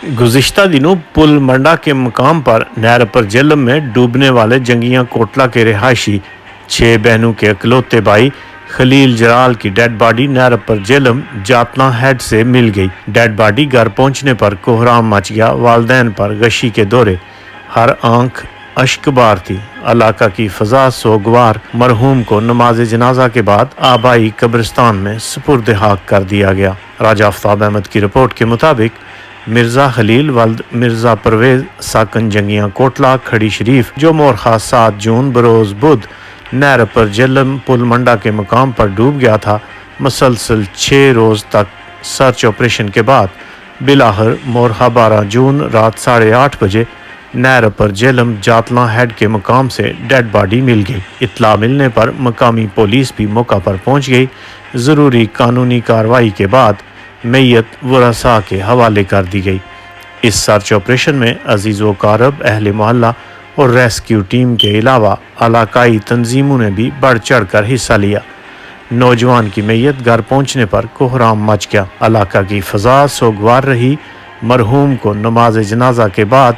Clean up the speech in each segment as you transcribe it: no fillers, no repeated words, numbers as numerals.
गुज़िश्ता दिनों पुल मंडा के मकाम पर नहर पर जेहलम में डूबने वाले जंगिया कोटला के रिहायशी 6 बहनों के इकलौते भाई खलील जलाल की डेड बॉडी नहर पर जेहलम जातना हेड से मिल गई। डेड बॉडी घर पहुंचने पर कोहराम मच गया। वालदैन पर गशी के दौरे, हर आंख अश्कबार थी। इलाका की फ़ज़ा सोगवार। मरहूम को नमाज जनाजा के बाद आबाई कब्रिस्तान में सुपुर्द हाक कर दिया गया। राजा आफ्ताब अहमद की रिपोर्ट के मुताबिक मिर्ज़ा खलील वल्द मिर्ज़ा परवेज़ साकन जंगिया कोटला खड़ी शरीफ जो मोरखा 7 जून बरोज़ बुध नहर पर जेहलम पुल मंडा के मकाम पर डूब गया था। मसलसल 6 रोज़ तक सर्च ऑपरेशन के बाद बिलाहर मोरखा 12 जून रात 8:30 बजे नहर पर जेहलम जातला हेड के मकाम से डेड बॉडी मिल गई। इत्तला मिलने पर मकामी पुलिस भी मौका पर पहुंच गई। ज़रूरी कानूनी कार्रवाई के बाद मैयत वरसा के हवाले कर दी गई। इस सर्च ऑपरेशन में अजीज़ व कारब, अहले मोहल्ला और रेस्क्यू टीम के अलावा इलाकाई तंजीमों ने भी बढ़ चढ़ कर हिस्सा लिया। नौजवान की मैयत घर पहुंचने पर कोहराम मच गया। इलाका की फ़ज़ा सोगवार रही। मरहूम को नमाज जनाजा के बाद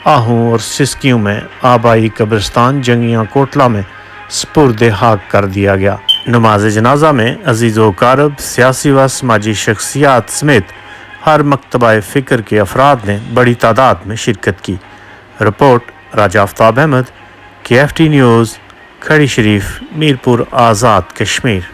आहूं और सिस्कियों में आबाई कब्रिस्तान जंगिया कोटला में सुपुर्द हाक कर दिया गया। नमाज जनाजा में अजीज़ व कारब, सियासी व समाजी शख्सियात समेत हर मकतबा फ़िक्र के अफराद ने बड़ी तादाद में शिरकत की। रिपोर्ट राजा आफ्ताब अहमद, KFT न्यूज़, खड़ी शरीफ, मीरपुर आज़ाद कश्मीर।